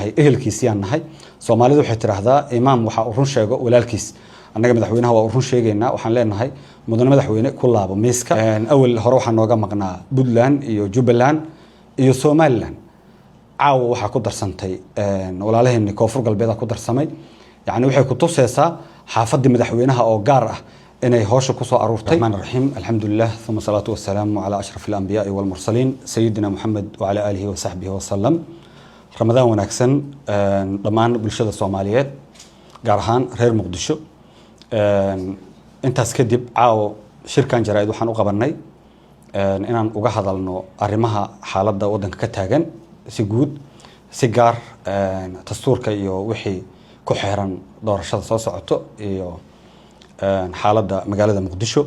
nahay ehelkiisiyaan nahay Soomaalidu waxay tiraahdaa imaam waxa uu run sheego walaalkiis annaga madaxweynaha waa run sheegaynaa waxaan leenahay mudane madaxweyne ku laabo miiska awal hore waxaan nooga maqnaa Puntland iyo Jubaland iyo Somaliland caawa waxa ku darsantay walaalaheen koonfur galbeed ku darsamay yani waxay ku tusaysaa xaafadii madaxweynaha oo gaar ah inay hawsha ku soo aruurtay rahmaan rahiim alxamdulillah thumma salatu wassalamu ala ashrafil anbiya'i wal mursalin sayyidina muhammad wa ala alihi wa sahbihi wa sallam ramadaan wanaagsan dhamaan bulshada Soomaaliyeed gaar ahaan reer Muqdisho intaas kadib caawa shirkan jaraa'id waxaan u qabanay inaan uga hadalno arrimaha xaaladda wadanka ka taagan si guud si gaar dastuurka iyo wixii ku xeeran doorashada soo socoto iyo xaaladda magaalada Muqdisho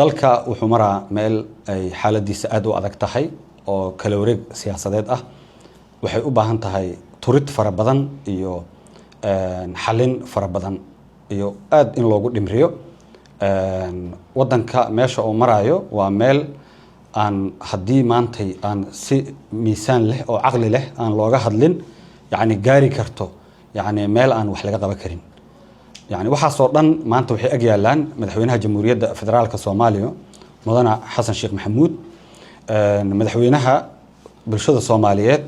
dalka wuxuu maraa meel ay xaaladiisa aad u adag tahay oo kala wareeg siyaasadeed ah waxay u baahan tahay turid fara badan iyo xalin fara badan iyo aad in loogu dhimriyo wadanka meesha uu maraayo waa meel aan haddii maantay aan si miisaan leh oo caqli leh aan looga hadlin yani gaari karto yani meel aan wax laga qaban karin يعني waxaasoo dhan maanta waxay ag yaalaan madaxweynaha jamhuuriyadda federaalka Soomaaliya mudane Xasan Sheekh Maxamuud madaxweynaha bulshada Soomaaliyeed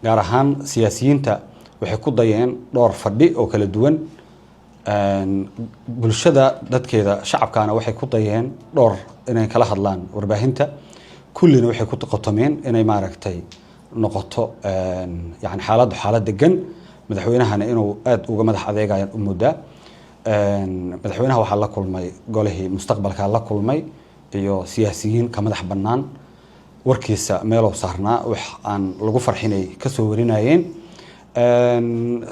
gaar ahaan siyaasiyiinta waxay ku dayeen dhowr fadhi oo kala duwan bulshada dadkeeda shacabkaana waxay ku dayeen dhowr inay kala hadlaan warbaahinta kullina waxay ku qotomeen inay maaragtay noqoto yani xaalad degan madaxweynahana inuu aad uga madax adeegayo u muddaa madaxweynaha waxa la kulmay golihii mustaqbalka la kulmay iyo siyaasiyiin ka madax banaan warkiisa meel oo saarnaa wax aan lagu farxinay ka soo warinayeen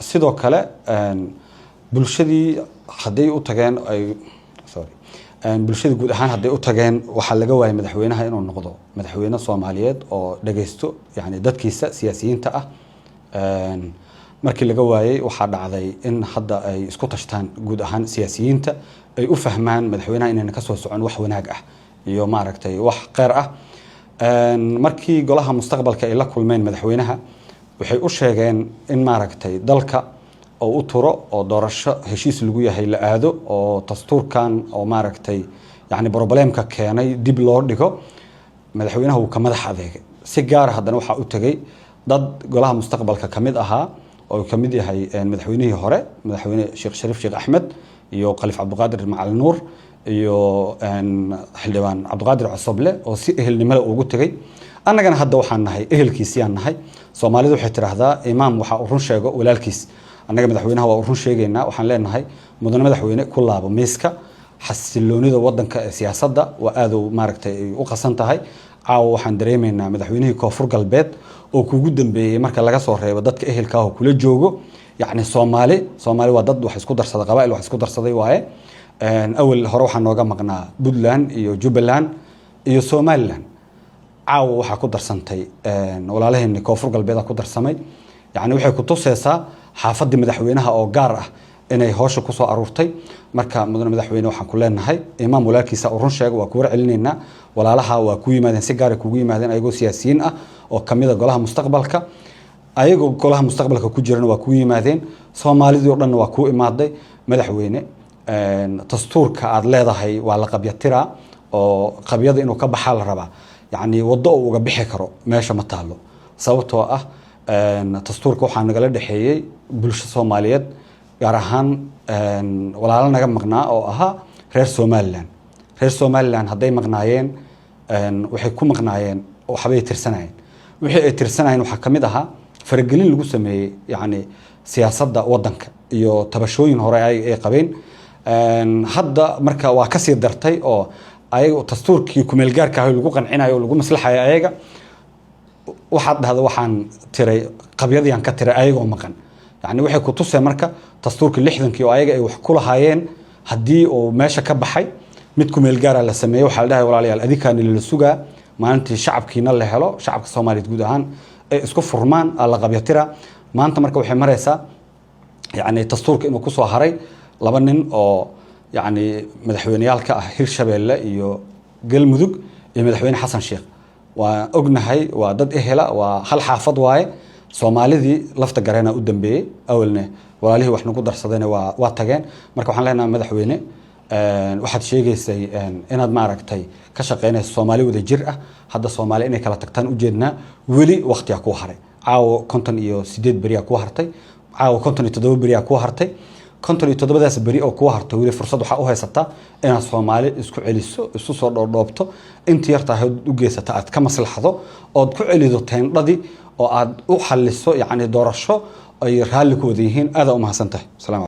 sidoo kale bulshadii haday u tageen ay bulshada guud ahaan haday u tageen waxa laga waayay madaxweynaha inuu noqdo madaxweyne Soomaaliyeed oo dhageysto yani dadkiisa siyaasiyiinta ah markii laga waayay waxa dhacday in hadda ay isku tashtaan guud ahaan siyaasiyiinta ay u fahmaan madaxweynaha inay ka soo socon wax wanaag ah iyo maaragtay wax qeyr ah markii golaha mustaqbalka ay la kulmeen madaxweynaha waxay u sheegeen in maaragtay dalka oo u turo oo doorasho heshiis lagu yahay la aado oo dastuurkan oo maaragtay yani problemka keenay dib loo dhigo madaxweynaha uu ka madax adeegay si gaar ah haddana waxa u tagay dad golaha mustaqbalka kamid ahaa oo kamid yahay madaxweynihii hore madaxweyne Sheekh Shariif Sheekh Axmed iyo Khaliif Cabdiqaadir Macalin Nuur iyo xildhibaan Cabdiqaadir Cusable oo si ehelnimada ugu tagay annagana hadda waxaan nahay ehelkiisiyaan nahay Soomaalidu waxay tiraahdaa imaam waxa uu run sheego walaalkiis annaga madaxweynaha waa run sheegaynaa waxaan leenahay mudane madaxweyne ku laabo miiska xasiloonida wadanka ee siyaasadda waa aad u maaragtay u qasan tahay caawa waxaan dareemaynaa madaxweynihii koonfur galbeed oo kugu dambeeyay marka laga soo reebo dadka ehelka ah oo kula joogo yani Soomaali waa dad wax isku darsaday qabaa'il wax isku darsaday waaye awal hore waxaan nooga maqnaa Puntland iyo Jubaland iyo Somaliland caawa waxa ku darsantay walaalaheen koonfur galbeed ku darsamay yani waxay ku tusaysaa xaafadii madaxweynaha oo gaar ah inay hawsha ku soo aruurtay marka mudane madaxweyne waxaan ku leenahay imaam walaalkiisa oo run sheego waa ku warcelinayna walaalaha waa ku yimaadeen si gaar ah kugu yimaadeen ayagoo siyaasiyiin ah oo kamida golaha mustaqbalka ayagoo golaha mustaqbalka ku jirana waa ku yimaadeen Soomaalidu dhan waa ku imaaday madaxweyne dastuurka aad leedahay waa la qabyatira oo qabyada inuu ka baxaa la rabaa yani wado uu uga bixi karo meesha ma taalo sababtoo ah dastuurka waxa naga la dhaxeeyay bulshada Soomaaliyeed gaar ahaan walaalo naga maqnaa oo ahaa reer Somaliland haday maqnaayeen waxay ku maqnaayeen waxbay tirsanayeen wixii ay tirsanayeen waxa kamid ahaa faragelin lagu sameeyay yani siyaasadda wadanka iyo tabashooyin hore ay qabeen hadda marka waa ka sii dartay oo ayaga dastuurkii ku meel gaarka ah lagu qancinayo lagu maslaxayo ayaga waxa dhahdo waxaan tiray qabyadii aan ka tiray ayagoo maqan yani waxay ku tusay marka dastuurka 60kii oo ayaga ay wax ku lahaayeen hadii uu meesha ka baxay mid ku meel gaar ah la sameeyo waxa la dhahay walaalayaal adinkaan la sugaa maalintii shacabkiina la helo shacabka Soomaaliyeed guud ahaan ay isku furmaan la qabyatira maanta marka waxay maraysaa yani dastuurka inuu ku soo haray laba nin oo yani madaxweyneyaalka ah Hirshabeelle iyo Galmudug iyo madaxweyne Xasan Sheekh waa ognahay waa dad ehela waa hal xaafad waaye soomaalidii lafta gareena u dambeeyay awalna walaalihii wax nagu darsadeen waa tageen marka waxaan leenahay madaxweyne waxaad sheegaysay inaad maaragtay ka shaqeynayso Soomaali wada jir ah hadda Soomaali inay kala tagtaan u jeednaa weli waqtiga ku haray caawo 58 bari ku hartay caawo 57 bari ku hartay 57daas bari oo ku hartay weli fursad waxa u haysataa inaad Soomaali isku celiso isu soo dhoobto intii yartahay u geysata aad ka maslaxdo oo ku celido teendadii oo aad u xalliso yani doorasho ay raali ku wada yihiin aad u mahadsantahay salaam